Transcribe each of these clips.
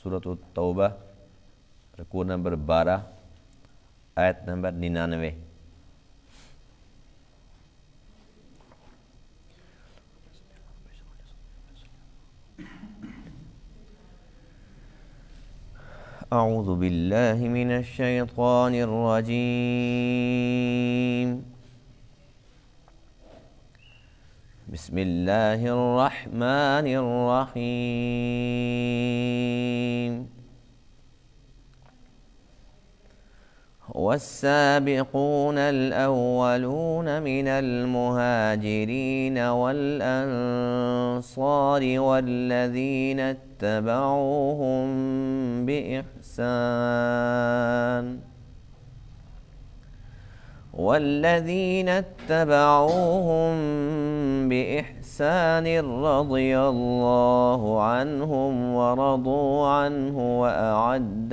سورۃ التوبہ رکوع نمبر 12 آیت نمبر 99۔ اعوذ باللہ من الشیطان الرجیم، بسم اللہ الرحمن الرحیم۔ والسابقون الأولون من المهاجرين والأنصار والذين اتبعوهم بإحسان رضي الله عنهم ورضوا عنه وأعد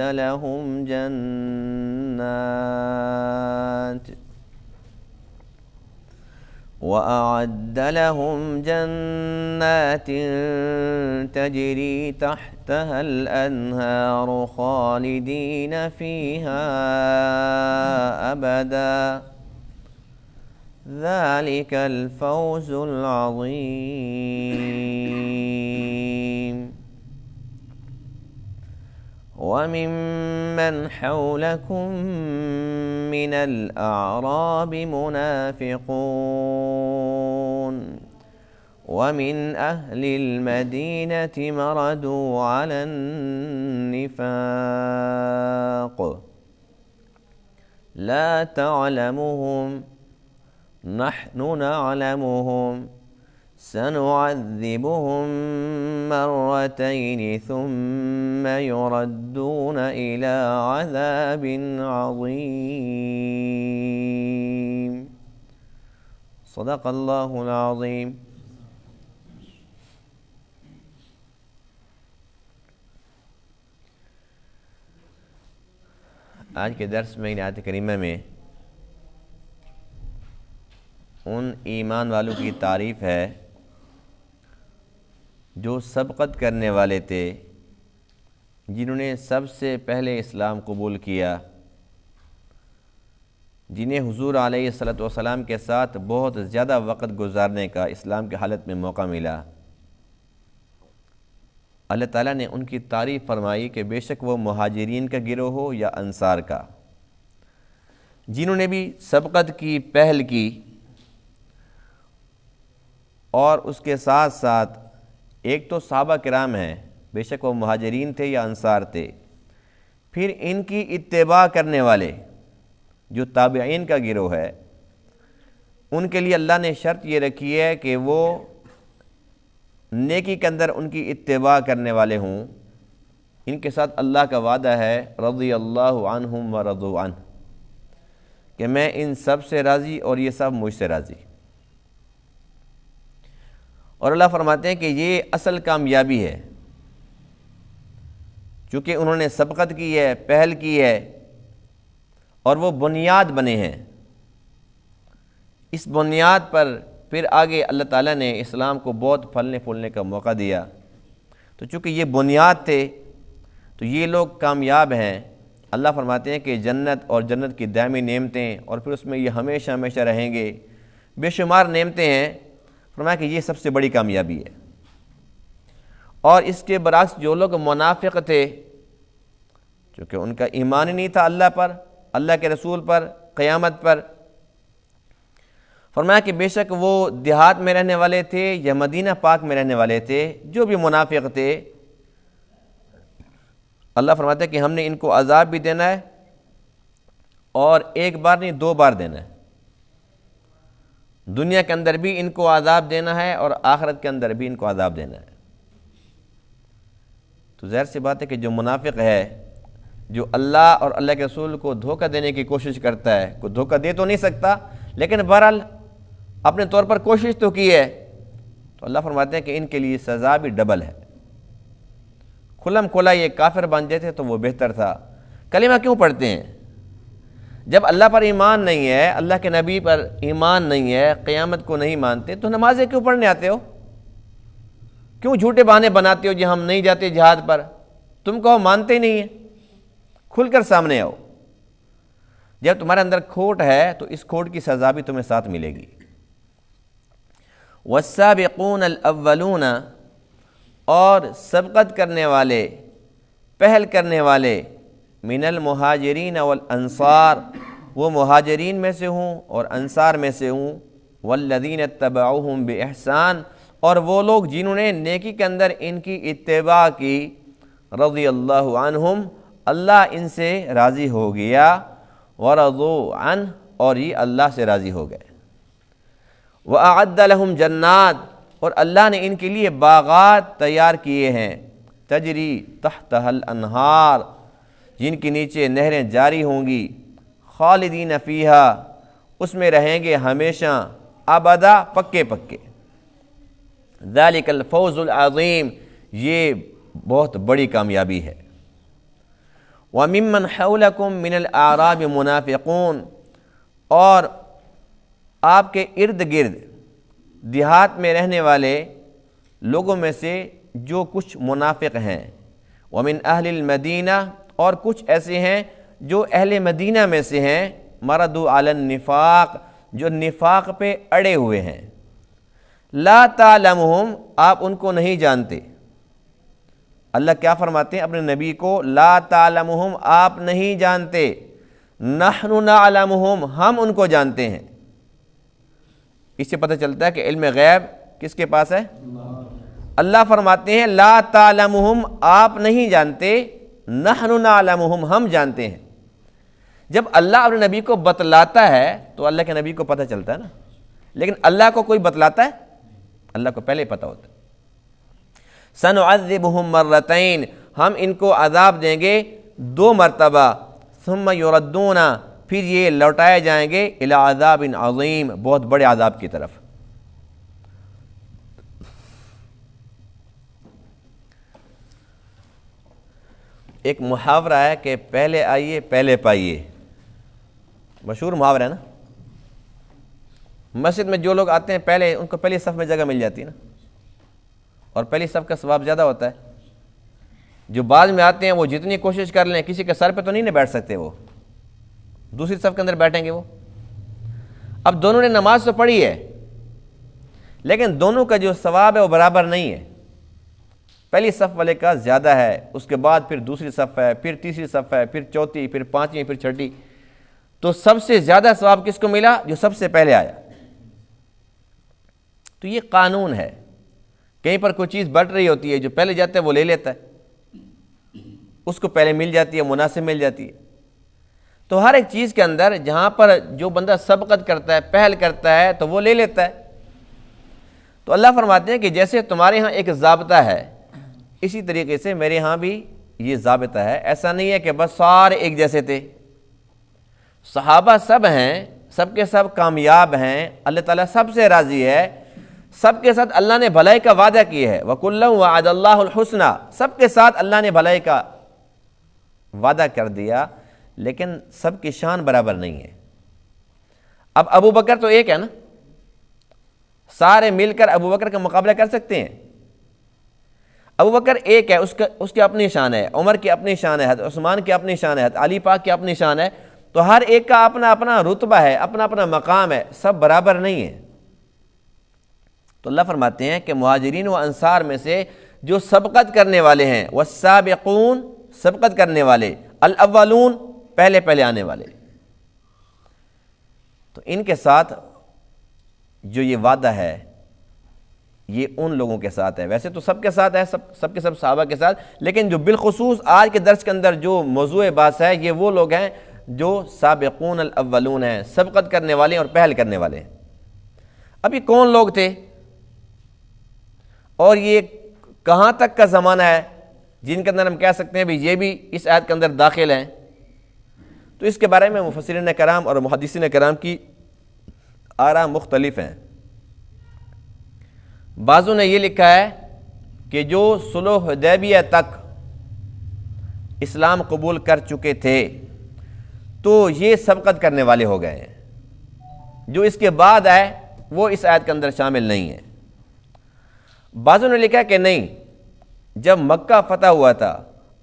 لهم جنات تجري تحتها الأنهار خالدين فيها أبدا، ذلك الفوز العظيم۔ وممن حولكم من الأعراب منافقون ومن أهل المدينة مردوا على النفاق لا تعلمهم نحن نعلمهم سنعذبهم مرتين ثم يردون إلى عذاب عظيم۔ صدق اللہ العظیم۔ آج کے درس میں آیت کریمہ میں ان ایمان والوں کی تعریف ہے جو سبقت کرنے والے تھے، جنہوں نے سب سے پہلے اسلام قبول کیا، جنہیں حضور علیہ الصلوۃ والسلام کے ساتھ بہت زیادہ وقت گزارنے کا اسلام کی حالت میں موقع ملا۔ اللہ تعالیٰ نے ان کی تعریف فرمائی کہ بے شک وہ مہاجرین کا گروہ ہو یا انصار کا، جنہوں نے بھی سبقت کی، پہل کی، اور اس کے ساتھ ساتھ ایک تو صحابہ کرام ہیں، بے شک وہ مہاجرین تھے یا انصار تھے، پھر ان کی اتباع کرنے والے جو تابعین کا گروہ ہے، ان کے لیے اللہ نے شرط یہ رکھی ہے کہ وہ نیکی کے اندر ان کی اتباع کرنے والے ہوں۔ ان کے ساتھ اللہ کا وعدہ ہے رضی اللہ عنہم ورضوا عنہ، کہ میں ان سب سے راضی اور یہ سب مجھ سے راضی۔ اور اللہ فرماتے ہیں کہ یہ اصل کامیابی ہے، چونکہ انہوں نے سبقت کی ہے، پہل کی ہے، اور وہ بنیاد بنے ہیں۔ اس بنیاد پر پھر آگے اللہ تعالیٰ نے اسلام کو بہت پھلنے پھولنے کا موقع دیا، تو چونکہ یہ بنیاد تھے تو یہ لوگ کامیاب ہیں۔ اللہ فرماتے ہیں کہ جنت اور جنت کی دائمی نعمتیں، اور پھر اس میں یہ ہمیشہ ہمیشہ رہیں گے، بے شمار نعمتیں ہیں۔ فرمایا کہ یہ سب سے بڑی کامیابی ہے۔ اور اس کے برعکس جو لوگ منافق تھے، چونکہ ان کا ایمان ہی نہیں تھا اللہ پر، اللہ کے رسول پر، قیامت پر، فرمایا کہ بے شک وہ دیہات میں رہنے والے تھے یا مدینہ پاک میں رہنے والے تھے، جو بھی منافق تھے، اللہ فرماتا ہے کہ ہم نے ان کو عذاب بھی دینا ہے، اور ایک بار نہیں 2 بار دینا ہے۔ دنیا کے اندر بھی ان کو عذاب دینا ہے، اور آخرت کے اندر بھی ان کو عذاب دینا ہے۔ تو ظاہر سی بات ہے کہ جو منافق ہے، جو اللہ اور اللہ کے رسول کو دھوکہ دینے کی کوشش کرتا ہے، کوئی دھوکہ دے تو نہیں سکتا، لیکن بہرحال اپنے طور پر کوشش تو کی ہے، تو اللہ فرماتے ہیں کہ ان کے لیے سزا بھی ڈبل ہے۔ کھلم کھلا یہ کافر بن جاتے تو وہ بہتر تھا۔ کلمہ کیوں پڑھتے ہیں؟ جب اللہ پر ایمان نہیں ہے، اللہ کے نبی پر ایمان نہیں ہے، قیامت کو نہیں مانتے، تو نمازیں کیوں پڑھنے آتے ہو؟ کیوں جھوٹے بہانے بناتے ہو جی ہم نہیں جاتے جہاد پر؟ تم کہو مانتے ہی نہیں ہیں، کھل کر سامنے آؤ۔ جب تمہارے اندر کھوٹ ہے تو اس کھوٹ کی سزا بھی تمہیں ساتھ ملے گی۔ والسابقون الاولون، اور سبقت کرنے والے، پہل کرنے والے، من المہاجرین والانصار، وہ مہاجرین میں سے ہوں اور انصار میں سے ہوں، والذین اتبعوہم باحسان، اور وہ لوگ جنہوں نے نیکی کے اندر ان کی اتباع کی، رضی اللہ عنہم، اللہ ان سے راضی ہو گیا، ورضوا عنہ، اور یہ اللہ سے راضی ہو گئے، وَأَعَدَّ لَهُمْ جَنَّاتٍ، اور اللہ نے ان کے لیے باغات تیار کیے ہیں، تجری تحتها الانہار، جن کے نیچے نہریں جاری ہوں گی، خالدین فیہا، اس میں رہیں گے ہمیشہ، ابدا، پکے پکے، ذالک الفوز العظیم، یہ بہت بڑی کامیابی ہے۔ وَمِمَّنْ حَوْلَكُمْ مِنَ الْأَعْرَابِ مُنَافِقُونَ، اور آپ کے ارد گرد دیہات میں رہنے والے لوگوں میں سے جو کچھ منافق ہیں، وَمِنْ أَهْلِ الْمَدِينَةِ، اور کچھ ایسے ہیں جو اہل مدینہ میں سے ہیں، مردوا علی النفاق، جو نفاق پہ اڑے ہوئے ہیں، لا تعلمہم، آپ ان کو نہیں جانتے۔ اللہ کیا فرماتے ہیں اپنے نبی کو؟ لا تعلمہم، آپ نہیں جانتے، نحن نعلمہم، ہم ان کو جانتے ہیں۔ اس سے پتہ چلتا ہے کہ علم غیب کس کے پاس ہے؟ اللہ فرماتے ہیں لا تعلمہم، آپ نہیں جانتے، نحن نعلمہم، ہم جانتے ہیں۔ جب اللہ اپنے نبی کو بتلاتا ہے تو اللہ کے نبی کو پتہ چلتا ہے نا، لیکن اللہ کو کوئی بتلاتا ہے؟ اللہ کو پہلے ہی پتہ ہوتا ہے۔ سنعذبہم مرتین، ہم ان کو عذاب دیں گے 2 مرتبہ، ثم یردون، پھر یہ لوٹائے جائیں گے، الی عذاب عظیم، بہت بڑے عذاب کی طرف۔ ایک محاورہ ہے کہ پہلے آئیے پہلے پائیے، مشہور محاورہ ہے نا۔ مسجد میں جو لوگ آتے ہیں پہلے، ان کو پہلی صف میں جگہ مل جاتی ہے نا، اور پہلی صف کا ثواب زیادہ ہوتا ہے۔ جو بعد میں آتے ہیں وہ جتنی کوشش کر لیں، کسی کے سر پہ تو نہیں بیٹھ سکتے، وہ دوسری صف کے اندر بیٹھیں گے وہ۔ اب دونوں نے نماز تو پڑھی ہے، لیکن دونوں کا جو ثواب ہے وہ برابر نہیں ہے۔ پہلی صف والے کا زیادہ ہے، اس کے بعد پھر دوسری صف ہے، پھر تیسری صف ہے، پھر چوتھی، پھر پانچویں، پھر چھٹی۔ تو سب سے زیادہ ثواب کس کو ملا؟ جو سب سے پہلے آیا۔ تو یہ قانون ہے، کہیں پر کوئی چیز بٹ رہی ہوتی ہے، جو پہلے جاتا ہے وہ لے لیتا ہے، اس کو پہلے مل جاتی ہے، مناسب مل جاتی ہے۔ تو ہر ایک چیز کے اندر جہاں پر جو بندہ سبقت کرتا ہے، پہل کرتا ہے، تو وہ لے لیتا ہے۔ تو اللہ فرماتے ہیں کہ جیسے تمہارے ہاں ایک ضابطہ ہے، اسی طریقے سے میرے ہاں بھی یہ ضابطہ ہے۔ ایسا نہیں ہے کہ بس سارے ایک جیسے تھے، صحابہ سب ہیں، سب کے سب کامیاب ہیں، اللہ تعالیٰ سب سے راضی ہے، سب کے ساتھ اللہ نے بھلائی کا وعدہ کیا ہے، وَكُلًّا وَعَدَ اللَّهُ الْحُسْنَى، سب کے ساتھ اللہ نے بھلائی کا وعدہ کر دیا، لیکن سب کی شان برابر نہیں ہے۔ اب ابو بکر تو ایک ہے نا، سارے مل کر ابو بکر کا مقابلہ کر سکتے ہیں؟ ابو بکر ایک ہے، اس کی اپنی شان ہے، عمر کی اپنی شان ہے، حضرت عثمان کی اپنی شان ہے، حضرت علی پاک کی اپنی شان ہے۔ تو ہر ایک کا اپنا اپنا رتبہ ہے، اپنا اپنا مقام ہے، سب برابر نہیں ہے۔ تو اللہ فرماتے ہیں کہ مہاجرین و انصار میں سے جو سبقت کرنے والے ہیں، والسابقون، سبقت کرنے والے، الاولون، پہلے پہلے آنے والے، تو ان کے ساتھ جو یہ وعدہ ہے یہ ان لوگوں کے ساتھ ہے۔ ویسے تو سب کے ساتھ ہے، سب کے سب صحابہ کے ساتھ، لیکن جو بالخصوص آج کے درس کے اندر جو موضوع بحث ہے، یہ وہ لوگ ہیں جو سابقون الاولون ہیں، سبقت کرنے والے اور پہل کرنے والے ہیں۔ اب یہ کون لوگ تھے اور یہ کہاں تک کا زمانہ ہے جن کے اندر ہم کہہ سکتے ہیں بھی یہ بھی اس آیت کے اندر داخل ہیں؟ تو اس کے بارے میں مفسرین کرام اور محدثین کرام کی آراء مختلف ہیں۔ بعضوں نے یہ لکھا ہے کہ جو صلح حدیبیہ تک اسلام قبول کر چکے تھے تو یہ سبقت کرنے والے ہو گئے ہیں، جو اس کے بعد آئے وہ اس آیت کے اندر شامل نہیں ہے۔ بعضوں نے لکھا کہ نہیں، جب مکہ فتح ہوا تھا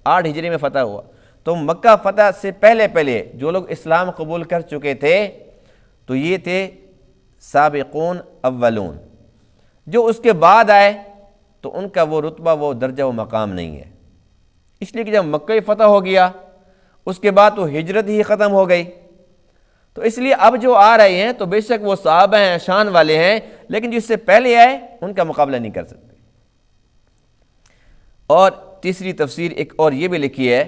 8 ہجری میں فتح ہوا. تو مکہ فتح سے پہلے جو لوگ اسلام قبول کر چکے تھے تو یہ تھے سابقون اولون. جو اس کے بعد آئے تو ان کا وہ رتبہ، وہ درجہ، وہ مقام نہیں ہے. اس لیے کہ جب مکہ فتح ہو گیا اس کے بعد تو ہجرت ہی ختم ہو گئی. تو اس لیے اب جو آ رہے ہیں تو بے شک وہ صحابہ ہیں، شان والے ہیں، لیکن جس سے پہلے آئے ان کا مقابلہ نہیں کر سکتے. اور تیسری تفسیر ایک اور یہ بھی لکھی ہے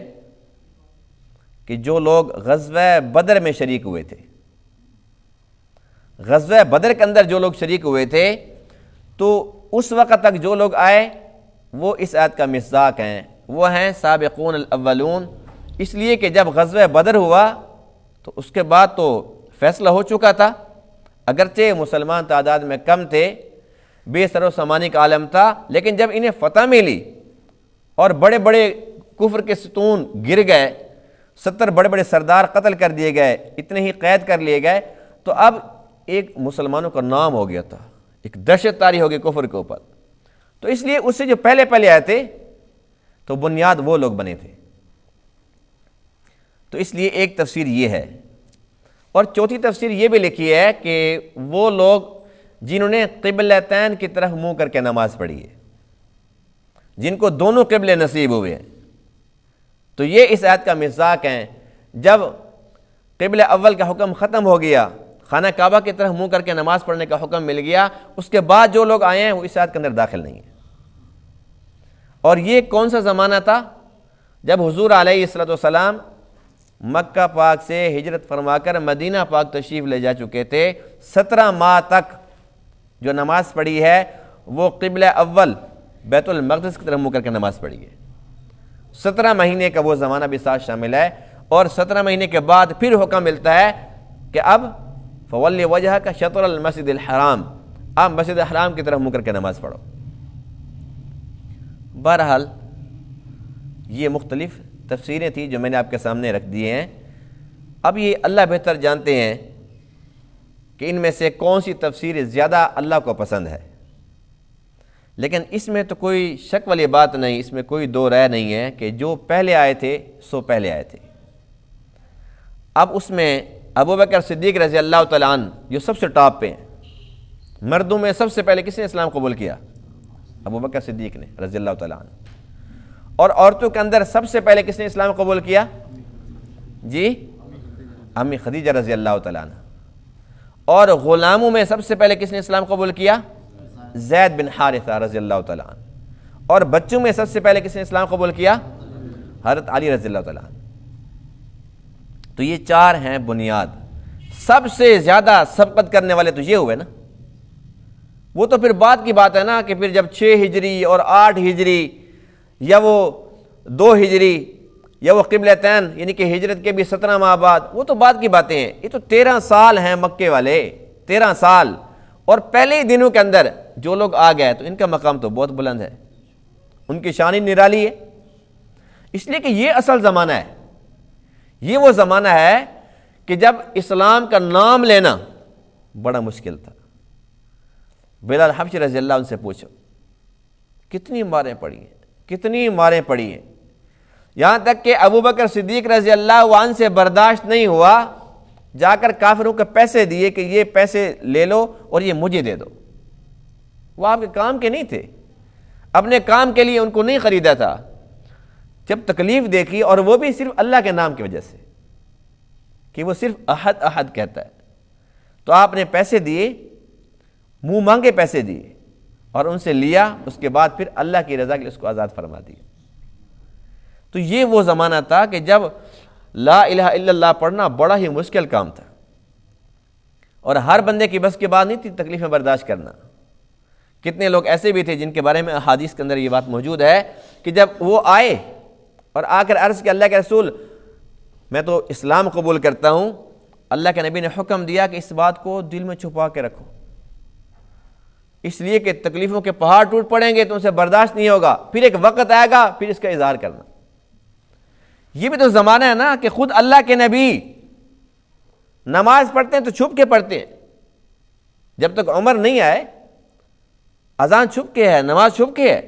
کہ جو لوگ غزوہ بدر میں شریک ہوئے تھے، غزوہ بدر کے اندر جو لوگ شریک ہوئے تھے، تو اس وقت تک جو لوگ آئے وہ اس آیت کا مصداق ہیں، وہ ہیں سابقون الاولون. اس لیے کہ جب غزوہ بدر ہوا تو اس کے بعد تو فیصلہ ہو چکا تھا. اگرچہ مسلمان تعداد میں کم تھے، بے سر و سامانی کا عالم تھا، لیکن جب انہیں فتح ملی اور بڑے بڑے کفر کے ستون گر گئے، 70 بڑے بڑے سردار قتل کر دیے گئے، اتنے ہی قید کر لیے گئے، تو اب ایک مسلمانوں کا نام ہو گیا تھا، ایک دہشت طاری ہو گئی کفر کے اوپر. تو اس لیے اس سے جو پہلے آئے تھے تو بنیاد وہ لوگ بنے تھے. تو اس لیے ایک تفسیر یہ ہے. اور چوتھی تفسیر یہ بھی لکھی ہے کہ وہ لوگ جنہوں نے قبلتین کی طرف منہ کر کے نماز پڑھی ہے، جن کو دونوں قبلے نصیب ہوئے ہیں، تو یہ اس آیت کا مصداق ہیں. جب قبلہ اول کا حکم ختم ہو گیا، خانہ کعبہ کی طرف منہ کر کے نماز پڑھنے کا حکم مل گیا، اس کے بعد جو لوگ آئے ہیں وہ اس آیت کے اندر داخل نہیں ہیں. اور یہ کون سا زمانہ تھا؟ جب حضور علیہ الصلوۃ والسلام مکہ پاک سے ہجرت فرما کر مدینہ پاک تشریف لے جا چکے تھے. 17 ماہ تک جو نماز پڑھی ہے وہ قبلہ اول بیت المقدس کی طرف منہ کر کے نماز پڑھی ہے. 17 مہینے کا وہ زمانہ بھی ساتھ شامل ہے. اور 17 مہینے کے بعد پھر حکم ملتا ہے کہ اب فولی وجہ کا شطر المسجد الحرام، آپ مسجد الحرام کی طرف منہ کر کے نماز پڑھو. بہرحال یہ مختلف تفسیریں تھیں جو میں نے آپ کے سامنے رکھ دیے ہیں. اب یہ اللہ بہتر جانتے ہیں کہ ان میں سے کون سی تفسیر زیادہ اللہ کو پسند ہے، لیکن اس میں تو کوئی شک والی بات نہیں، اس میں کوئی دو رائے نہیں ہے کہ جو پہلے آئے تھے سو پہلے آئے تھے. اب اس میں ابوبکر صدیق رضی اللہ تعالیٰ عنہ جو سب سے ٹاپ پہ ہیں، مردوں میں سب سے پہلے کس نے اسلام قبول کیا؟ ابوبکر صدیق نے رضی اللہ تعالیٰ عنہ. اور عورتوں کے اندر سب سے پہلے کس نے اسلام قبول کیا؟ جی، امی خدیجہ رضی اللہ تعالیٰ عنہ. اور غلاموں میں سب سے پہلے کس نے اسلام قبول کیا؟ زید بن حارثہ رضی اللہ تعالیٰ عنہ. اور بچوں میں سب سے پہلے کس نے اسلام قبول کیا؟ حضرت علی رضی اللہ تعالیٰ عنہ. تو یہ 4 ہیں بنیاد. سب سے زیادہ سبقت کرنے والے تو یہ ہوئے نا. وہ تو پھر بعد کی بات ہے نا کہ پھر جب 6 ہجری اور 8 ہجری یا وہ 2 ہجری یا وہ قبلتین یعنی کہ ہجرت کے بھی 17 ماہ بعد، وہ تو بعد کی باتیں ہیں. یہ تو 13 سال ہیں مکے والے، 13 سال. اور پہلے ہی دنوں کے اندر جو لوگ آ گئے تو ان کا مقام تو بہت بلند ہے، ان کی شان نرالی ہے. اس لیے کہ یہ اصل زمانہ ہے. یہ وہ زمانہ ہے کہ جب اسلام کا نام لینا بڑا مشکل تھا. بلال حبشی رضی اللہ عنہ سے پوچھو کتنی ماریں پڑی ہیں، کتنی ماریں پڑی ہیں. یہاں تک کہ ابوبکر صدیق رضی اللہ عنہ سے برداشت نہیں ہوا، جا کر کافروں کے پیسے دیے کہ یہ پیسے لے لو اور یہ مجھے دے دو. وہ آپ کے کام کے نہیں تھے، اپنے کام کے لیے ان کو نہیں خریدا تھا. جب تکلیف دیکھی، اور وہ بھی صرف اللہ کے نام کی وجہ سے کہ وہ صرف احد احد کہتا ہے، تو آپ نے پیسے دیے، منہ مانگے پیسے دیے اور ان سے لیا. اس کے بعد پھر اللہ کی رضا کے لیے اس کو آزاد فرما دی. تو یہ وہ زمانہ تھا کہ جب لا الہ الا اللہ پڑھنا بڑا ہی مشکل کام تھا، اور ہر بندے کی بس کی بات نہیں تھی تکلیفیں برداشت کرنا. کتنے لوگ ایسے بھی تھے جن کے بارے میں احادیث کے اندر یہ بات موجود ہے کہ جب وہ آئے اور آ کر عرض کہ اللہ کے رسول میں تو اسلام قبول کرتا ہوں، اللہ کے نبی نے حکم دیا کہ اس بات کو دل میں چھپا کے رکھو، اس لیے کہ تکلیفوں کے پہاڑ ٹوٹ پڑیں گے تو ان سے برداشت نہیں ہوگا. پھر ایک وقت آئے گا پھر اس کا اظہار کرنا. یہ بھی تو زمانہ ہے نا کہ خود اللہ کے نبی نماز پڑھتے ہیں تو چھپ کے پڑھتے ہیں. جب تک عمر نہیں آئے اذان چھپ کے ہے، نماز چھپ کے ہے.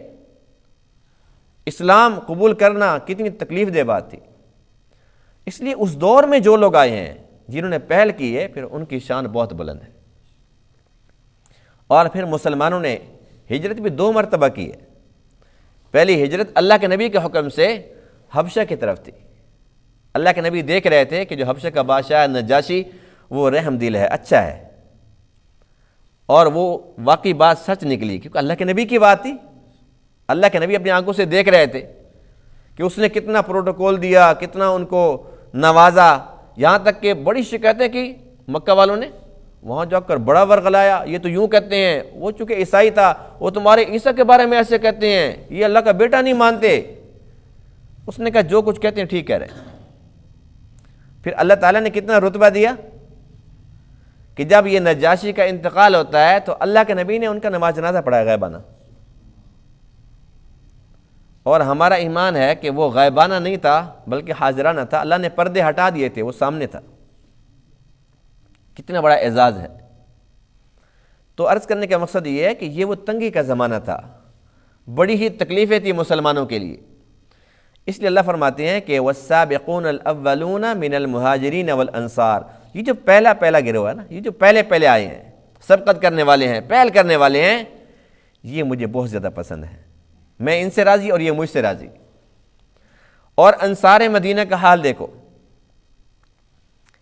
اسلام قبول کرنا کتنی تکلیف دہ بات تھی۔ اس لیے اس دور میں جو لوگ آئے ہیں جنہوں نے پہل کی ہے، پھر ان کی شان بہت بلند ہے۔ اور پھر مسلمانوں نے ہجرت بھی 2 مرتبہ کی ہے۔ پہلی ہجرت اللہ کے نبی کے حکم سے حبشہ کی طرف تھی۔ اللہ کے نبی دیکھ رہے تھے کہ جو حبشہ کا بادشاہ نجاشی وہ رحم دل ہے، اچھا ہے، اور وہ واقعی بات سچ نکلی، کیونکہ اللہ کے نبی کی بات تھی۔ اللہ کے نبی اپنی آنکھوں سے دیکھ رہے تھے کہ اس نے کتنا پروٹوکول دیا، کتنا ان کو نوازا، یہاں تک کہ بڑی شکایتیں کی مکہ والوں نے، وہاں جا کر بڑا ورغلایا، یہ تو یوں کہتے ہیں، وہ چونکہ عیسائی تھا وہ تمہارے عیسیٰ کے بارے میں ایسے کہتے ہیں، یہ اللہ کا بیٹا نہیں مانتے۔ اس نے کہا جو کچھ کہتے ہیں ٹھیک کہہ رہے ہیں۔ پھر اللہ تعالیٰ نے کتنا رتبہ دیا کہ جب یہ نجاشی کا انتقال ہوتا ہے تو اللہ کے نبی نے ان کا نماز جنازہ پڑھایا غائبانہ، اور ہمارا ایمان ہے کہ وہ غائبانہ نہیں تھا بلکہ حاضرانہ تھا۔ اللہ نے پردے ہٹا دیے تھے، وہ سامنے تھا۔ کتنا بڑا اعزاز ہے۔ تو عرض کرنے کا مقصد یہ ہے کہ یہ وہ تنگی کا زمانہ تھا، بڑی ہی تکلیفیں تھی مسلمانوں کے لیے۔ اس لیے اللہ فرماتے ہیں کہ والسابقون الاولون من المہاجرین والانصار، یہ جو پہلا گروہ ہے نا، یہ جو پہلے آئے ہیں، سبقت کرنے والے ہیں، پہل کرنے والے ہیں، یہ مجھے بہت زیادہ پسند ہے، میں ان سے راضی اور یہ مجھ سے راضی۔ اور انصار مدینہ کا حال دیکھو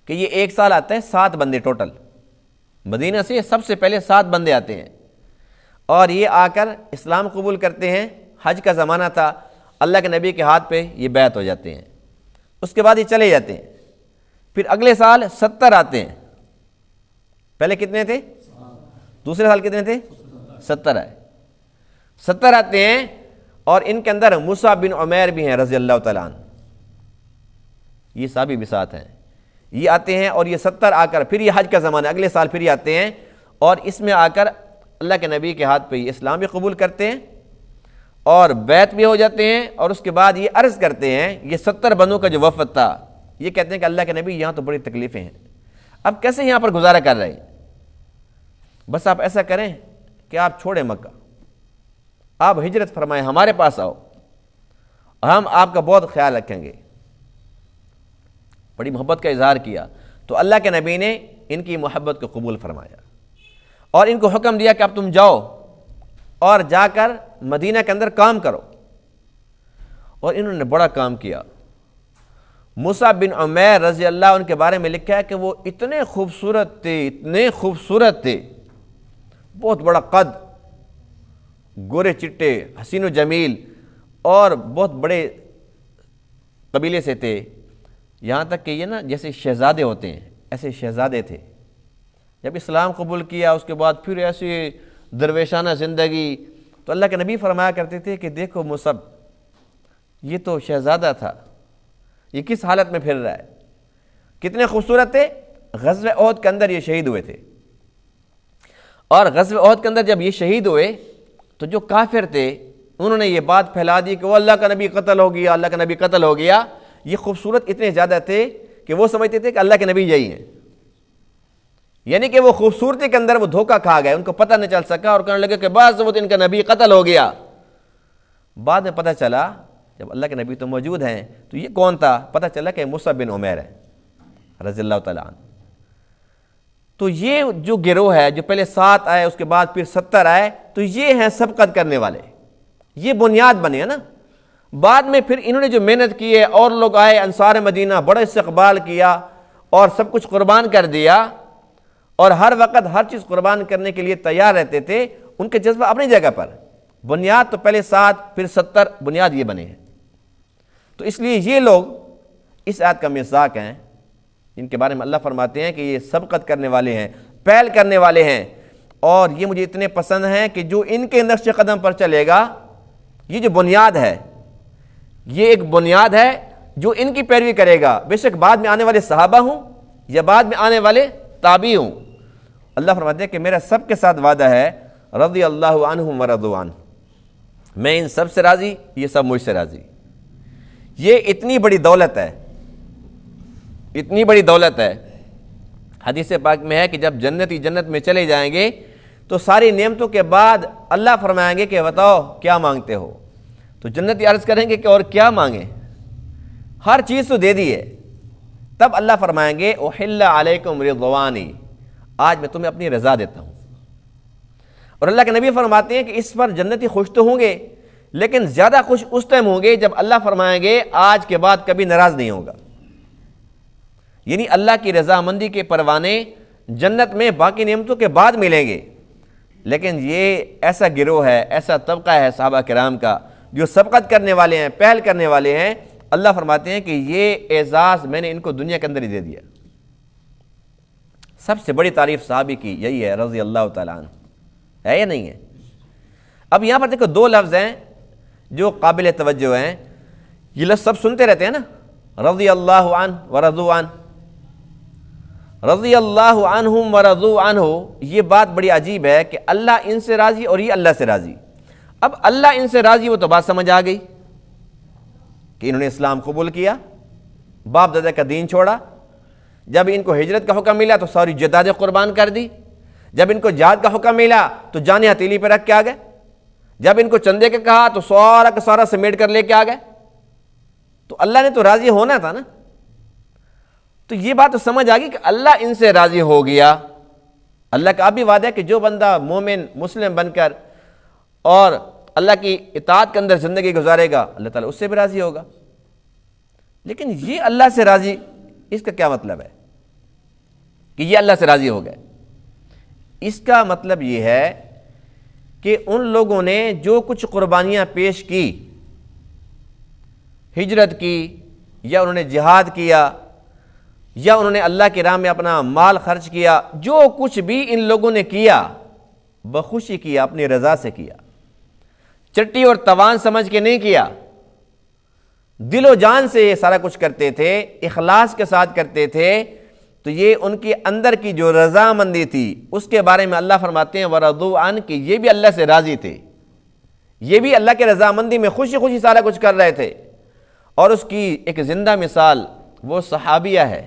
کہ یہ ایک سال آتا ہے 7 بندے ٹوٹل، مدینہ سے سب سے پہلے 7 بندے آتے ہیں، اور یہ آ کر اسلام قبول کرتے ہیں۔ حج کا زمانہ تھا، اللہ کے نبی کے ہاتھ پہ یہ بیعت ہو جاتے ہیں، اس کے بعد یہ چلے جاتے ہیں۔ پھر اگلے سال 70 آتے ہیں، پہلے کتنے تھے؟ دوسرے سال کتنے تھے؟ 70 آئے، 70 آتے ہیں، اور ان کے اندر مصعب بن عمیر بھی ہیں رضی اللہ تعالیٰ عنہ، یہ صحابی بھی ساتھ ہیں۔ یہ آتے ہیں اور یہ 70 آ کر پھر یہ حج کا زمانہ، اگلے سال پھر یہ آتے ہیں، اور اس میں آ کر اللہ کے نبی کے ہاتھ پہ یہ اسلام بھی قبول کرتے ہیں اور بیعت بھی ہو جاتے ہیں۔ اور اس کے بعد یہ عرض کرتے ہیں، یہ 70 بندوں کا جو وفد تھا، یہ کہتے ہیں کہ اللہ کے نبی یہاں تو بڑی تکلیفیں ہیں، اب کیسے یہاں پر گزارا کر رہے ہیں؟ بس آپ ایسا کریں کہ آپ چھوڑیں مکہ، آپ ہجرت فرمائیں، ہمارے پاس آؤ، ہم آپ کا بہت خیال رکھیں گے۔ بڑی محبت کا اظہار کیا، تو اللہ کے نبی نے ان کی محبت کو قبول فرمایا اور ان کو حکم دیا کہ اب تم جاؤ اور جا کر مدینہ کے اندر کام کرو، اور انہوں نے بڑا کام کیا۔ مصعب بن عمیر رضی اللہ عنہ کے بارے میں لکھا ہے کہ وہ اتنے خوبصورت تھے، بہت بڑا قد، گورے چٹے، حسین و جمیل، اور بہت بڑے قبیلے سے تھے، یہاں تک کہ یہ نا جیسے شہزادے ہوتے ہیں ایسے شہزادے تھے۔ جب اسلام قبول کیا اس کے بعد پھر ایسی درویشانہ زندگی، تو اللہ کے نبی فرمایا کرتے تھے کہ دیکھو مصعب، یہ تو شہزادہ تھا، یہ کس حالت میں پھر رہا ہے، کتنے خوبصورت تھے۔ غزوہ احد کے اندر یہ شہید ہوئے تھے، اور غزوہ احد کے اندر جب یہ شہید ہوئے تو جو کافر تھے انہوں نے یہ بات پھیلا دی کہ وہ اللہ کا نبی قتل ہو گیا، اللہ کا نبی قتل ہو گیا۔ یہ خوبصورت اتنے زیادہ تھے کہ وہ سمجھتے تھے کہ اللہ کے نبی یہی ہیں، یعنی کہ وہ خوبصورتی کے اندر وہ دھوکہ کھا گئے، ان کو پتہ نہیں چل سکا، اور کہنے لگے کہ بعض وقت ان کا نبی قتل ہو گیا۔ بعد میں پتہ چلا، جب اللہ کے نبی تو موجود ہیں، تو یہ کون تھا؟ پتہ چلا کہ مصعب بن عمیر ہے رضی اللہ تعالیٰ عنہ۔ تو یہ جو گروہ ہے جو پہلے 7 آئے، اس کے بعد پھر 70 آئے، تو یہ ہیں سبقت کرنے والے، یہ بنیاد بنے ہے نا۔ بعد میں پھر انہوں نے جو محنت کی ہے، اور لوگ آئے انصار مدینہ، بڑا استقبال کیا اور سب کچھ قربان کر دیا، اور ہر وقت ہر چیز قربان کرنے کے لیے تیار رہتے تھے۔ ان کے جذبہ اپنی جگہ پر، بنیاد تو پہلے 7 پھر 70 بنیاد یہ بنے ہیں۔ تو اس لیے یہ لوگ اس آیت کا مصداق ہیں، جن کے بارے میں اللہ فرماتے ہیں کہ یہ سبقت کرنے والے ہیں، پہل کرنے والے ہیں، اور یہ مجھے اتنے پسند ہیں کہ جو ان کے نقش قدم پر چلے گا، یہ جو بنیاد ہے، یہ ایک بنیاد ہے جو ان کی پیروی کرے گا، بے شک بعد میں آنے والے صحابہ ہوں یا بعد میں آنے والے تابعی ہوں۔ اللہ فرماتے ہیں کہ میرا سب کے ساتھ وعدہ ہے، رضی اللہ عنہم ورضوا عنہ، میں ان سب سے راضی، یہ سب مجھ سے راضی۔ یہ اتنی بڑی دولت ہے، اتنی بڑی دولت ہے۔ حدیث پاک میں ہے کہ جب جنتی جنت میں چلے جائیں گے تو ساری نعمتوں کے بعد اللہ فرمائیں گے کہ بتاؤ کیا مانگتے ہو؟ تو جنتی عرض کریں گے کہ اور کیا مانگیں، ہر چیز تو دے دی ہے۔ تب اللہ فرمائیں گے احل علیکم رضوانی، آج میں تمہیں اپنی رضا دیتا ہوں۔ اور اللہ کے نبی فرماتے ہیں کہ اس پر جنتی خوش تو ہوں گے، لیکن زیادہ خوش اس ٹائم ہوں گے جب اللہ فرمائیں گے آج کے بعد کبھی ناراض نہیں ہوگا۔ یعنی اللہ کی رضامندی کے پروانے جنت میں باقی نعمتوں کے بعد ملیں گے۔ لیکن یہ ایسا گروہ ہے، ایسا طبقہ ہے صحابہ کرام کا جو سبقت کرنے والے ہیں، پہل کرنے والے ہیں، اللہ فرماتے ہیں کہ یہ اعزاز میں نے ان کو دنیا کے اندر ہی دے دیا۔ سب سے بڑی تعریف صحابی کی یہی ہے رضی اللہ تعالیٰ عنہ، ہے یا نہیں ہے؟ اب یہاں پر دیکھو دو لفظ ہیں جو قابل توجہ ہیں، یہ لفظ سب سنتے رہتے ہیں نا، رضی اللہ عنہ ورضوا عنہ، رضی اللہ عنہم ورضوا عنہ۔ یہ بات بڑی عجیب ہے کہ اللہ ان سے راضی اور یہ اللہ سے راضی۔ اب اللہ ان سے راضی، وہ تو بات سمجھ آ گئی کہ انہوں نے اسلام قبول کیا، باپ دادا کا دین چھوڑا، جب ان کو ہجرت کا حکم ملا تو ساری جائیدادیں قربان کر دی، جب ان کو جہاد کا حکم ملا تو جانیں ہتھیلی پہ رکھ کے آ گئے، جب ان کو چندے کا کہا تو سارا کا سارا سمیٹ کر لے کے آ گئے۔ تو اللہ نے تو راضی ہونا تھا نا۔ تو یہ بات تو سمجھ آ گئی کہ اللہ ان سے راضی ہو گیا۔ اللہ کا اب بھی وعدہ ہے کہ جو بندہ مومن مسلم بن کر اور اللہ کی اطاعت کے اندر زندگی گزارے گا، اللہ تعالیٰ اس سے بھی راضی ہوگا۔ لیکن یہ اللہ سے راضی، اس کا کیا مطلب ہے کہ یہ اللہ سے راضی ہو گئے؟ اس کا مطلب یہ ہے کہ ان لوگوں نے جو کچھ قربانیاں پیش کی، ہجرت کی، یا انہوں نے جہاد کیا، یا انہوں نے اللہ کی راہ میں اپنا مال خرچ کیا، جو کچھ بھی ان لوگوں نے کیا بخوشی کیا، اپنی رضا سے کیا، چٹی اور توان سمجھ کے نہیں کیا، دل و جان سے یہ سارا کچھ کرتے تھے، اخلاص کے ساتھ کرتے تھے۔ تو یہ ان کی اندر کی جو رضامندی تھی اس کے بارے میں اللہ فرماتے ہیں ورضوا عنہ، کہ یہ بھی اللہ سے راضی تھے، یہ بھی اللہ کے رضامندی میں خوشی خوشی سارا کچھ کر رہے تھے۔ اور اس کی ایک زندہ مثال وہ صحابیہ ہے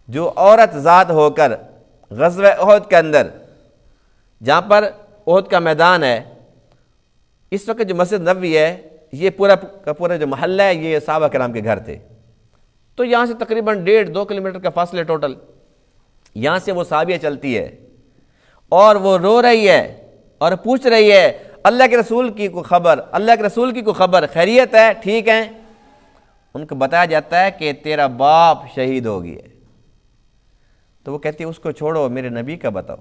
جو عورت ذات ہو کر غزوہ احد کے اندر، جہاں پر احد کا میدان ہے، اس وقت جو مسجد نبوی ہے، یہ پورا کا پورا جو محلہ ہے یہ صحابہ کرام کے گھر تھے۔ تو یہاں سے تقریباً 1.5-2 کلومیٹر کا فاصلے ٹوٹل، یہاں سے وہ صحابیہ چلتی ہے اور وہ رو رہی ہے اور پوچھ رہی ہے اللہ کے رسول کی کوئی خبر، اللہ کے رسول کی کوئی خبر، خیریت ہے، ٹھیک ہے؟ ان کو بتایا جاتا ہے کہ تیرا باپ شہید ہو گیا ہے۔ تو وہ کہتی ہے اس کو چھوڑو، میرے نبی کا بتاؤ۔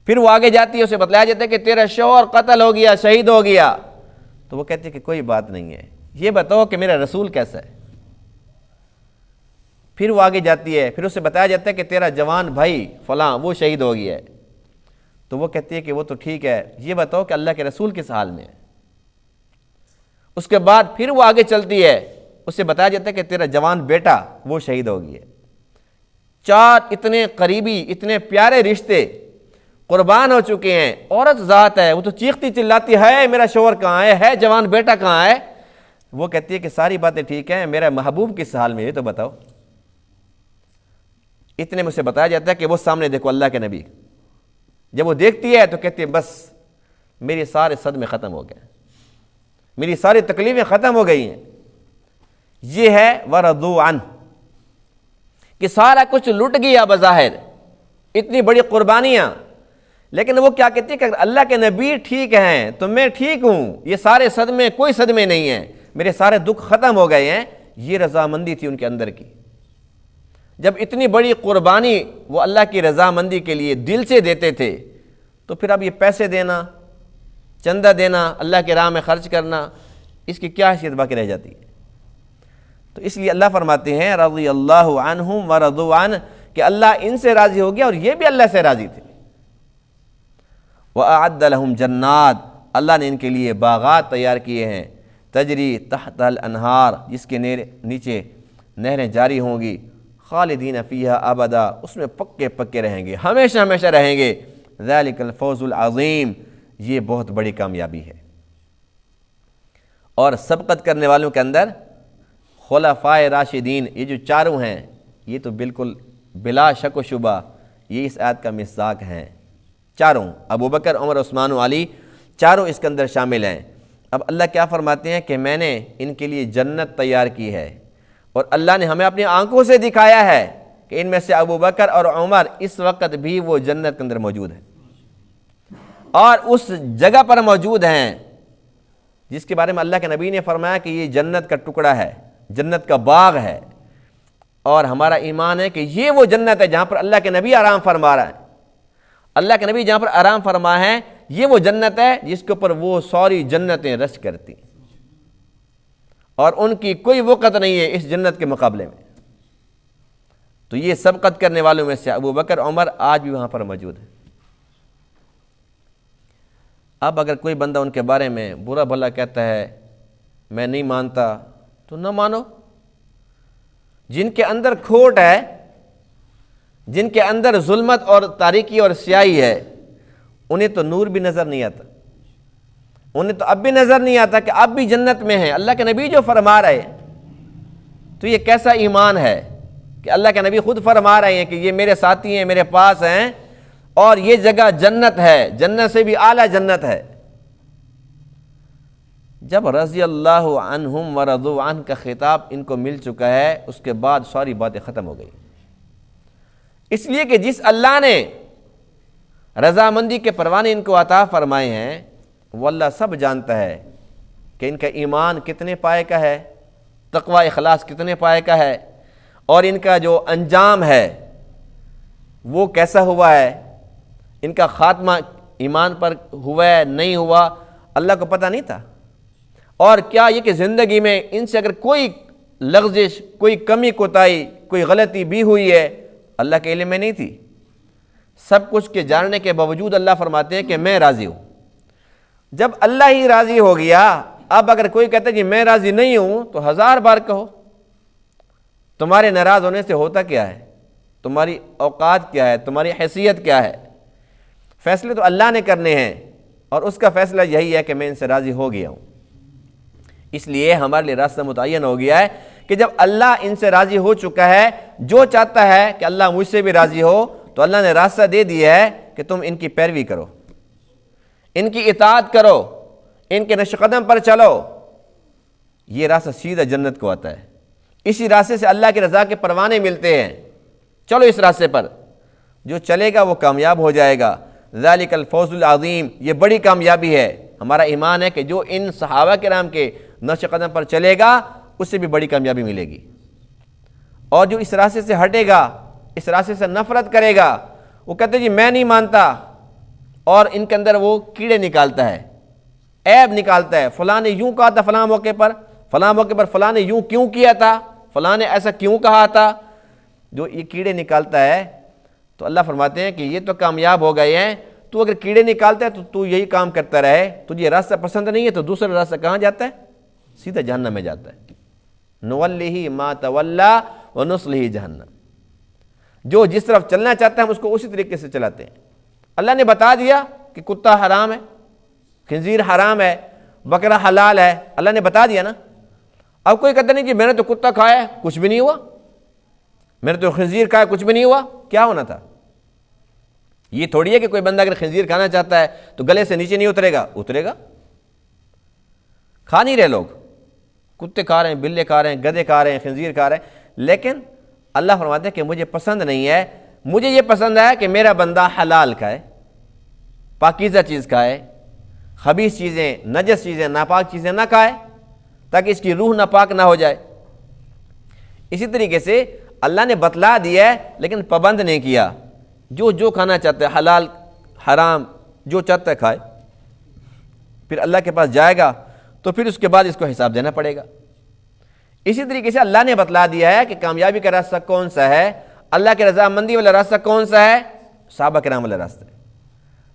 پھر وہ آگے جاتی ہے، اسے بتلایا جاتا ہے کہ تیرا شوہر قتل ہو گیا، شہید ہو گیا۔ تو وہ کہتی ہے کہ کوئی بات نہیں ہے، یہ بتاؤ کہ میرا رسول کیسا ہے۔ پھر وہ آگے جاتی ہے، پھر اسے بتایا جاتا ہے کہ تیرا جوان بھائی فلاں وہ شہید ہو گیا ہے۔ تو وہ کہتی ہے کہ وہ تو ٹھیک ہے، یہ بتاؤ کہ اللہ کے رسول کس حال میں ہے۔ اس کے بعد پھر وہ آگے چلتی ہے، اسے بتایا جاتا ہے کہ تیرا جوان بیٹا وہ شہید ہو گیا ہے۔ 4 اتنے قریبی، اتنے پیارے رشتے قربان ہو چکے ہیں، عورت ذات ہے، وہ تو چیختی چلاتی ہے میرا شوہر کہاں ہے جوان بیٹا کہاں ہے۔ وہ کہتی ہے کہ ساری باتیں ٹھیک ہیں، میرا محبوب کس حال میں ہے یہ تو بتاؤ۔ اتنے میں سے بتایا جاتا ہے کہ وہ سامنے دیکھو اللہ کے نبی، جب وہ دیکھتی ہے تو کہتی ہے بس میرے سارے صدمے ختم ہو گئے، میری ساری تکلیفیں ختم ہو گئی ہیں۔ یہ ہے ورضوا عنہ، کہ سارا کچھ لٹ گیا بظاہر، اتنی بڑی قربانیاں، لیکن وہ کیا کہتی ہے کہ اللہ کے نبی ٹھیک ہیں تو میں ٹھیک ہوں، یہ سارے صدمے کوئی صدمے نہیں ہیں، میرے سارے دکھ ختم ہو گئے ہیں۔ یہ رضامندی تھی ان کے اندر کی۔ جب اتنی بڑی قربانی وہ اللہ کی رضامندی کے لیے دل سے دیتے تھے، تو پھر اب یہ پیسے دینا، چندہ دینا، اللہ کے راہ میں خرچ کرنا، اس کی کیا حیثیت باقی رہ جاتی ہے؟ تو اس لیے اللہ فرماتے ہیں رضی اللہ عنہم ورضوا عنہ، کہ اللہ ان سے راضی ہو گیا اور یہ بھی اللہ سے راضی تھے۔ وَأَعَدَّ لَهُمْ جَنَّاتٍ، اللہ نے ان کے لیے باغات تیار کیے ہیں، تجری تحت الانہار، جس کے نیچے نہریں جاری ہوں گی، خالدین فیہا ابدا، اس میں پکے پکے رہیں گے، ہمیشہ ہمیشہ رہیں گے۔ ذالک الفوز العظیم، یہ بہت بڑی کامیابی ہے۔ اور سبقت کرنے والوں کے اندر خلفائے راشدین، یہ جو چاروں ہیں، یہ تو بالکل بلا شک و شبہ یہ اس آیت کا مصداق ہیں۔ چاروں، ابو بکر، عمر، عثمان و علی، چاروں اس کے اندر شامل ہیں۔ اب اللہ کیا فرماتے ہیں کہ میں نے ان کے لیے جنت تیار کی ہے، اور اللہ نے ہمیں اپنی آنکھوں سے دکھایا ہے کہ ان میں سے ابو بکر اور عمر اس وقت بھی وہ جنت کے اندر موجود ہیں، اور اس جگہ پر موجود ہیں جس کے بارے میں اللہ کے نبی نے فرمایا کہ یہ جنت کا ٹکڑا ہے، جنت کا باغ ہے، اور ہمارا ایمان ہے کہ یہ وہ جنت ہے جہاں پر اللہ کے نبی آرام فرما رہا ہے۔ اللہ کے نبی جہاں پر آرام فرما ہے یہ وہ جنت ہے جس کے اوپر وہ ساری جنتیں رش کرتی ہیں، اور ان کی کوئی وقت نہیں ہے اس جنت کے مقابلے میں۔ تو یہ سبقت کرنے والوں میں سے ابو بکر عمر آج بھی وہاں پر موجود ہیں۔ اب اگر کوئی بندہ ان کے بارے میں برا بھلا کہتا ہے میں نہیں مانتا، تو نہ مانو۔ جن کے اندر کھوٹ ہے، جن کے اندر ظلمت اور تاریکی اور سیاہی ہے، انہیں تو نور بھی نظر نہیں آتا، انہیں تو اب بھی نظر نہیں آتا کہ اب بھی جنت میں ہیں۔ اللہ کے نبی جو فرما رہے ہیں، تو یہ کیسا ایمان ہے کہ اللہ کے نبی خود فرما رہے ہیں کہ یہ میرے ساتھی ہیں، میرے پاس ہیں، اور یہ جگہ جنت ہے، جنت سے بھی اعلیٰ جنت ہے۔ جب رضی اللہ عنہم ورضوا عنہ کا خطاب ان کو مل چکا ہے، اس کے بعد ساری باتیں ختم ہو گئی، اس لیے کہ جس اللہ نے رضامندی کے پروانے ان کو عطا فرمائے ہیں، وہ اللہ سب جانتا ہے کہ ان کا ایمان کتنے پائے کا ہے، تقوی اخلاص کتنے پائے کا ہے، اور ان کا جو انجام ہے وہ کیسا ہوا ہے، ان کا خاتمہ ایمان پر ہوا ہے نہیں ہوا، اللہ کو پتہ نہیں تھا۔ اور کیا یہ کہ زندگی میں ان سے اگر کوئی لغزش، کوئی کمی کوتاہی، کوئی غلطی بھی ہوئی ہے، اللہ کے علم میں نہیں تھی؟ سب کچھ کے جاننے کے باوجود اللہ فرماتے ہیں کہ میں راضی ہوں۔ جب اللہ ہی راضی ہو گیا، اب اگر کوئی کہتا ہے کہ میں راضی نہیں ہوں، تو 1000 بار کہو۔ تمہارے ناراض ہونے سے ہوتا کیا ہے؟ تمہاری اوقات کیا ہے؟ تمہاری حیثیت کیا ہے؟ فیصلے تو اللہ نے کرنے ہیں، اور اس کا فیصلہ یہی ہے کہ میں ان سے راضی ہو گیا ہوں۔ اس لیے ہمارے لیے راستہ متعین ہو گیا ہے کہ جب اللہ ان سے راضی ہو چکا ہے، جو چاہتا ہے کہ اللہ مجھ سے بھی راضی ہو، تو اللہ نے راستہ دے دیا ہے کہ تم ان کی پیروی کرو، ان کی اطاعت کرو، ان کے نقش قدم پر چلو۔ یہ راستہ سیدھا جنت کو آتا ہے، اسی راستے سے اللہ کی رضا کے پروانے ملتے ہیں۔ چلو اس راستے پر، جو چلے گا وہ کامیاب ہو جائے گا۔ ذالک الفوز العظیم، یہ بڑی کامیابی ہے۔ ہمارا ایمان ہے کہ جو ان صحابہ کرام کے نقش قدم پر چلے گا اس سے بھی بڑی کامیابی ملے گی، اور جو اس راستے سے ہٹے گا، اس راستے سے نفرت کرے گا، وہ کہتے جی میں نہیں مانتا، اور ان کے اندر وہ کیڑے نکالتا ہے، عیب نکالتا ہے، فلاں نے یوں کہا تھا فلاں موقع پر، فلاں موقع پر فلاں نے یوں کیوں کیا تھا، فلاں نے ایسا کیوں کہا تھا، جو یہ کیڑے نکالتا ہے، تو اللہ فرماتے ہیں کہ یہ تو کامیاب ہو گئے ہیں۔ تو اگر کیڑے نکالتا ہے تو یہی کام کرتا رہے، تجھے یہ راستہ پسند نہیں ہے تو دوسرا راستہ کہاں جاتا ہے؟ سیدھا جہنم میں جاتا ہے۔ نولیہ ما تولی ونصلہ جہنم، جو جس طرف چلنا چاہتا ہے ہم اس کو اسی طریقے سے چلاتے ہیں۔ اللہ نے بتا دیا کہ کتا حرام ہے، خنزیر حرام ہے، بکرا حلال ہے، اللہ نے بتا دیا نا۔ اب کوئی کہتا نہیں جی میں نے تو کتا کھایا ہے کچھ بھی نہیں ہوا، میں نے تو خنزیر کھایا کچھ بھی نہیں ہوا، کیا ہونا تھا؟ یہ تھوڑی ہے کہ کوئی بندہ اگر خنزیر کھانا چاہتا ہے تو گلے سے نیچے نہیں اترے گا، اترے گا۔ کھا نہیں رہے لوگ، کتے کھا رہے ہیں، بلے کھا رہے ہیں، گدھے کھا رہے ہیں، خنزیر کھا رہے ہیں، لیکن اللہ فرماتے ہیں کہ مجھے پسند نہیں ہے۔ مجھے یہ پسند ہے کہ میرا بندہ حلال کھائے، پاکیزہ چیز کھائے، خبیث چیزیں، نجس چیزیں، ناپاک چیزیں نہ کھائے، تاکہ اس کی روح ناپاک نہ ہو جائے۔ اسی طریقے سے اللہ نے بتلا دیا ہے لیکن پابند نہیں کیا، جو کھانا چاہتا ہے حلال حرام جو چاہتا ہے کھائے، پھر اللہ کے پاس جائے گا تو پھر اس کے بعد اس کو حساب دینا پڑے گا۔ اسی طریقے سے اللہ نے بتلا دیا ہے کہ کامیابی کا راستہ کون سا ہے، اللہ کے رضامندی والا راستہ کون سا ہے، صحابہ کرام والا راستہ ہے۔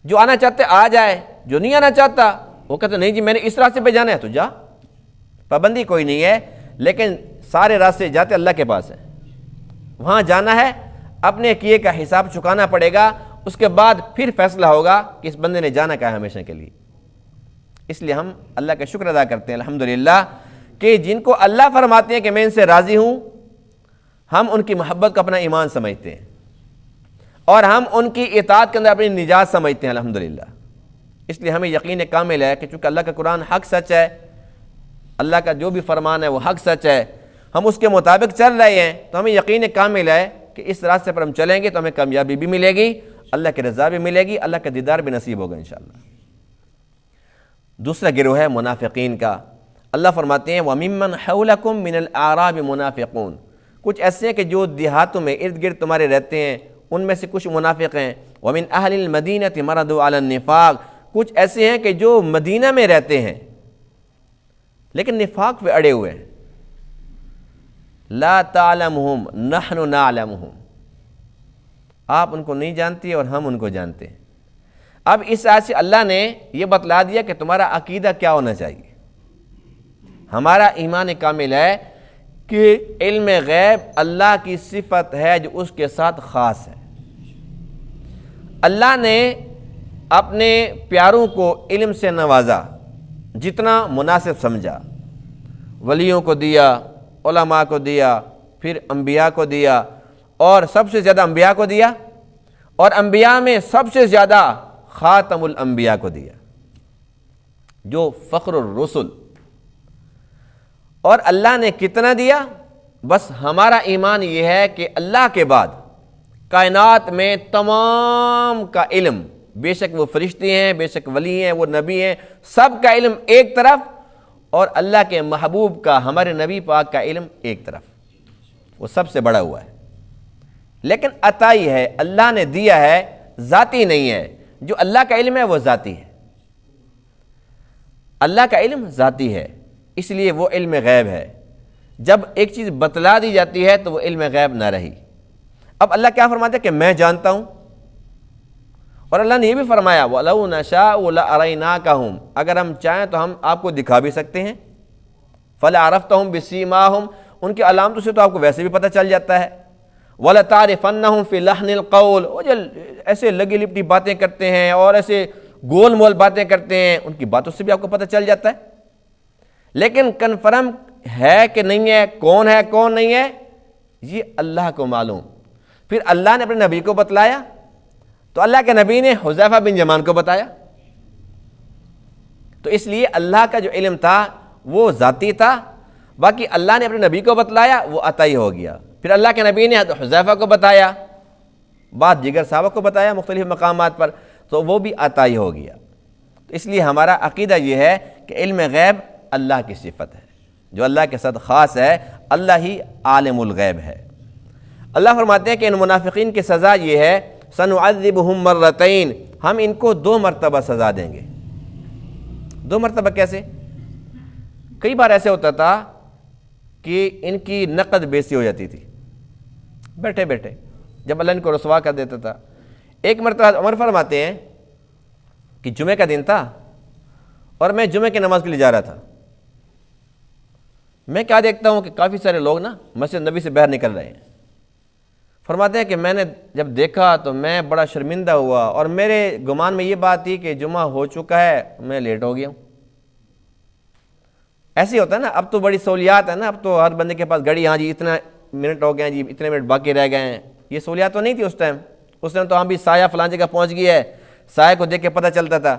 جو آنا چاہتے آ جائے، جو نہیں آنا چاہتا وہ کہتے نہیں جی میں نے اس راستے پہ جانا ہے تو جا، پابندی کوئی نہیں ہے، لیکن سارے راستے جاتے اللہ کے پاس ہیں، وہاں جانا ہے، اپنے کیے کا حساب چکانا پڑے گا، اس کے بعد پھر فیصلہ ہوگا کہ اس بندے نے جانا کا ہے ہمیشہ کے لیے۔ اس لیے ہم اللہ کا شکر ادا کرتے ہیں الحمدللہ کہ جن کو اللہ فرماتے ہیں کہ میں ان سے راضی ہوں، ہم ان کی محبت کو اپنا ایمان سمجھتے ہیں، اور ہم ان کی اطاعت کے اندر اپنی نجات سمجھتے ہیں الحمدللہ۔ اس لیے ہمیں یقین کامل ہے کہ چونکہ اللہ کا قرآن حق سچ ہے، اللہ کا جو بھی فرمان ہے وہ حق سچ ہے، ہم اس کے مطابق چل رہے ہیں، تو ہمیں یقین کامل ہے کہ اس راستے پر ہم چلیں گے تو ہمیں کامیابی بھی ملے گی، اللہ کی رضا بھی ملے گی، اللہ کا دیدار بھی نصیب ہوگا انشاءاللہ۔ دوسرا گروہ ہے منافقین کا۔ اللہ فرماتے ہیں وَمِمَّنْ حَوْلَكُمْ مِنَ الْأَعْرَابِ مُنَافِقُونَ، کچھ ایسے ہیں کہ جو دیہاتوں میں ارد گرد تمہارے رہتے ہیں، ان میں سے کچھ منافق ہیں۔ وَمِنْ أَهْلِ الْمَدِينَةِ مَرَضُوا عَلَى النِّفَاقِ، کچھ ایسے ہیں کہ جو مدینہ میں رہتے ہیں لیکن نفاق پہ اڑے ہوئے ہیں۔ لَا تَعْلَمُهُمْ نَحْنُ نَعْلَمُهُمْ، آپ ان کو نہیں جانتے اور ہم ان کو جانتے ہیں۔ اب اس آیت سے اللہ نے یہ بتلا دیا کہ تمہارا عقیدہ کیا ہونا چاہیے۔ ہمارا ایمان کامل ہے کہ علم غیب اللہ کی صفت ہے جو اس کے ساتھ خاص ہے۔ اللہ نے اپنے پیاروں کو علم سے نوازا جتنا مناسب سمجھا، ولیوں کو دیا، علماء کو دیا، پھر انبیاء کو دیا، اور سب سے زیادہ انبیاء کو دیا، اور انبیاء میں سب سے زیادہ خاتم الانبیاء کو دیا جو فخر الرسل۔ اور اللہ نے کتنا دیا؟ بس ہمارا ایمان یہ ہے کہ اللہ کے بعد کائنات میں تمام کا علم، بے شک وہ فرشتے ہیں، بے شک ولی ہیں، وہ نبی ہیں، سب کا علم ایک طرف، اور اللہ کے محبوب کا، ہمارے نبی پاک کا علم ایک طرف، وہ سب سے بڑا ہوا ہے۔ لیکن عطائی ہے، اللہ نے دیا ہے، ذاتی نہیں ہے۔ جو اللہ کا علم ہے وہ ذاتی ہے، اللہ کا علم ذاتی ہے، اس لیے وہ علم غیب ہے۔ جب ایک چیز بتلا دی جاتی ہے تو وہ علم غیب نہ رہی۔ اب اللہ کیا فرماتا ہے کہ میں جانتا ہوں، اور اللہ نے یہ بھی فرمایا وَلَوْ نَشَاءُ لَأَرَيْنَاكَهُمْ، اگر ہم چاہیں تو ہم آپ کو دکھا بھی سکتے ہیں۔ فَلَعَرَفْتَهُمْ بِسِيمَاهُمْ، ان کی علامتوں سے تو آپ کو ویسے بھی پتہ چل جاتا ہے۔ وَلَتَعْرِفَنَّهُمْ فِي لَحْنِ الْقَوْلِ، وہ جو ایسے لگی لپٹی باتیں کرتے ہیں اور ایسے گول مول باتیں کرتے ہیں، ان کی باتوں سے بھی آپ کو پتہ چل جاتا ہے۔ لیکن کنفرم ہے کہ نہیں ہے، کون ہے کون نہیں ہے، یہ اللہ کو معلوم۔ پھر اللہ نے اپنے نبی کو بتلایا، تو اللہ کے نبی نے حذیفہ بن یمان کو بتایا۔ تو اس لیے اللہ کا جو علم تھا وہ ذاتی تھا، باقی اللہ نے اپنے نبی کو بتلایا، وہ عطائی ہو گیا۔ پھر اللہ کے نبی نے حذیفہ کو بتایا، بعد دیگر صحابہ کو بتایا مختلف مقامات پر، تو وہ بھی عطائی ہو گیا۔ تو اس لیے ہمارا عقیدہ یہ ہے کہ علم غیب اللہ کی صفت ہے، جو اللہ کے ساتھ خاص ہے، اللہ ہی عالم الغیب ہے۔ اللہ فرماتے ہیں کہ ان منافقین کی سزا یہ ہے سَنُعَذِّبُهُمْ مَرَّتَيْنِ، ہم ان کو 2 مرتبہ سزا دیں گے۔ 2 مرتبہ کیسے؟ کئی بار ایسے ہوتا تھا کہ ان کی نقد بیسی ہو جاتی تھی بیٹھے بیٹھے، جب اللہ ان کو رسوا کر دیتا تھا۔ ایک مرتبہ عمر فرماتے ہیں کہ جمعہ کا دن تھا اور میں جمعہ کی نماز کے لیے جا رہا تھا، میں کیا دیکھتا ہوں کہ کافی سارے لوگ نا مسجد نبی سے باہر نکل رہے ہیں۔ فرماتے ہیں کہ میں نے جب دیکھا تو میں بڑا شرمندہ ہوا، اور میرے گمان میں یہ بات تھی کہ جمعہ ہو چکا ہے، میں لیٹ ہو گیا ہوں۔ ایسے ہوتا ہے نا، اب تو بڑی سہولیات ہے نا، اب تو ہر بندے کے پاس گھڑی، ہاں جی اتنا منٹ ہو گئے ہیں جی، اتنے منٹ باقی رہ گئے ہیں۔ یہ سہولیات تو نہیں تھی اس ٹائم تو ہم بھی سایہ فلان جگہ پہنچ گئی ہے، سایہ کو دیکھ کے پتہ چلتا تھا۔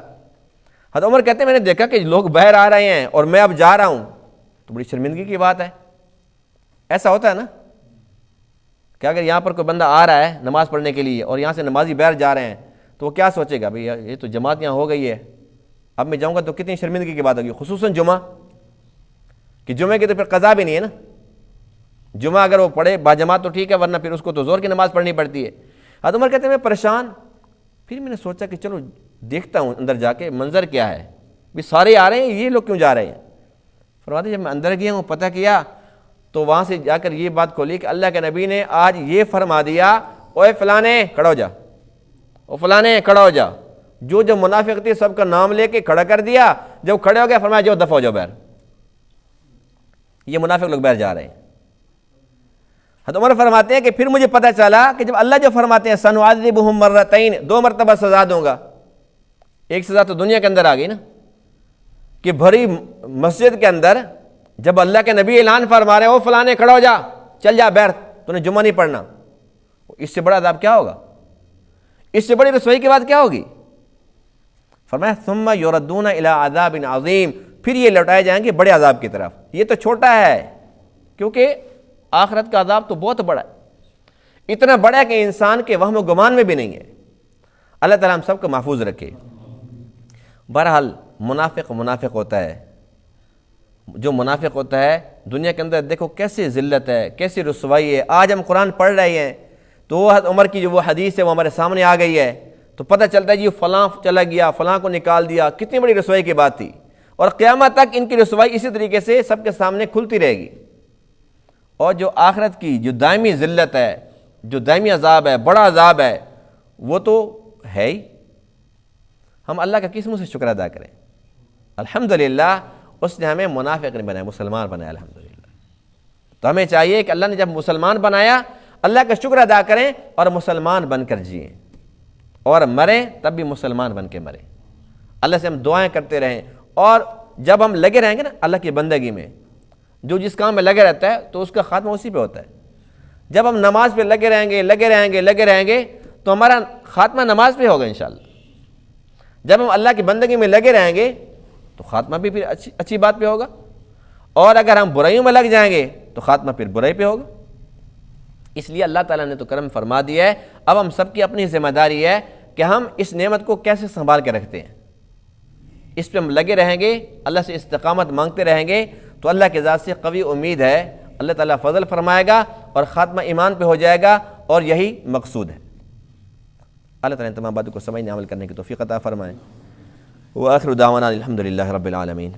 حضرت عمر کہتے ہیں میں نے دیکھا کہ لوگ باہر آ رہے ہیں اور میں اب جا رہا ہوں، تو بڑی شرمندگی کی بات ہے۔ ایسا ہوتا ہے نا کہ اگر یہاں پر کوئی بندہ آ رہا ہے نماز پڑھنے کے لیے اور یہاں سے نمازی باہر جا رہے ہیں تو وہ کیا سوچے گا، بھئی یہ تو جماعت یہاں ہو گئی ہے، اب میں جاؤں گا تو کتنی شرمندگی کی بات ہوگی، خصوصاً جمعہ، کہ جمعے کی تو پھر قضا بھی نہیں ہے نا۔ جمعہ اگر وہ پڑھے باجماعت تو ٹھیک ہے، ورنہ پھر اس کو تو زور کی نماز پڑھنی پڑتی ہے۔ حضرت عمر کہتے ہیں میں پریشان، پھر میں نے سوچا کہ چلو دیکھتا ہوں اندر جا کے منظر کیا ہے، بھی سارے آ رہے ہیں، یہ لوگ کیوں جا رہے ہیں۔ فرماتے ہیں جب میں اندر گیا ہوں پتہ کیا تو وہاں سے جا کر یہ بات کھولی کہ اللہ کے نبی نے آج یہ فرما دیا، اوے فلانے کھڑا ہو جا، او فلانے کھڑا ہو جا۔ جو منافق تھے سب کا نام لے کے کھڑا کر دیا، جب کھڑے ہو گئے فرمایا جو دفع ہو جاؤ باہر، یہ منافق لوگ باہر جا رہے ہیں۔ حضرت عمر فرماتے ہیں کہ پھر مجھے پتہ چلا کہ جب اللہ جو فرماتے ہیں سنعذبہم مرتین، 2 مرتبہ سزا دوں گا، ایک سزا تو دنیا کے اندر آ گئی نا، کہ بھری مسجد کے اندر جب اللہ کے نبی اعلان فرما رہے ہیں او فلانے کھڑا ہو جا، چل جا باہر، تو نے جمعہ نہیں پڑھنا، اس سے بڑا عذاب کیا ہوگا، اس سے بڑی رسوائی کی بات کیا ہوگی۔ فرمایا ثم یردون الی عذاب عظیم، پھر یہ لوٹائے جائیں گے بڑے عذاب کی طرف۔ یہ تو چھوٹا ہے، کیونکہ آخرت کا عذاب تو بہت بڑا ہے، اتنا بڑا ہے کہ انسان کے وہم و گمان میں بھی نہیں ہے۔ اللہ تعالیٰ ہم سب کو محفوظ رکھے۔ بہرحال منافق ہوتا ہے، جو منافق ہوتا ہے دنیا کے اندر دیکھو کیسی ذلت ہے، کیسی رسوائی ہے۔ آج ہم قرآن پڑھ رہے ہیں تو وہ عمر کی جو وہ حدیث ہے وہ ہمارے سامنے آ گئی ہے، تو پتہ چلتا ہے جی فلاں چلا گیا، فلاں کو نکال دیا، کتنی بڑی رسوائی کی بات تھی، اور قیامت تک ان کی رسوائی اسی طریقے سے سب کے سامنے کھلتی رہے گی۔ اور جو آخرت کی جو دائمی ذلت ہے، جو دائمی عذاب ہے، بڑا عذاب ہے، وہ تو ہے ہی۔ ہم اللہ کا کس منہ سے شکر ادا کریں؟ الحمدللہ اس نے ہمیں منافق نہیں بنایا، مسلمان بنایا الحمدللہ۔ تو ہمیں چاہیے کہ اللہ نے جب مسلمان بنایا اللہ کا شکر ادا کریں اور مسلمان بن کر جئیں، اور مریں تب بھی مسلمان بن کے مریں۔ اللہ سے ہم دعائیں کرتے رہیں، اور جب ہم لگے رہیں گے نا اللہ کی بندگی میں، جو جس کام میں لگے رہتا ہے تو اس کا خاتمہ اسی پہ ہوتا ہے۔ جب ہم نماز پہ لگے رہیں گے تو ہمارا خاتمہ نماز پہ ہوگا انشاءاللہ۔ جب ہم اللہ کی بندگی میں لگے رہیں گے تو خاتمہ بھی پھر اچھی بات پہ ہوگا، اور اگر ہم برائیوں میں لگ جائیں گے تو خاتمہ پھر برائی پہ ہوگا۔ اس لیے اللہ تعالیٰ نے تو کرم فرما دیا ہے، اب ہم سب کی اپنی ذمہ داری ہے کہ ہم اس نعمت کو کیسے سنبھال کے رکھتے ہیں۔ اس پہ ہم لگے رہیں گے، اللہ سے استقامت مانگتے رہیں گے تو اللہ کے ذات سے قوی امید ہے اللہ تعالیٰ فضل فرمائے گا اور خاتمہ ایمان پہ ہو جائے گا، اور یہی مقصود ہے۔ اللہ تعالیٰ تمام باتوں کو سمجھنے عمل کرنے کی توفیق عطا فرمائے۔ وآخر دعوانا الحمدللہ رب العالمین۔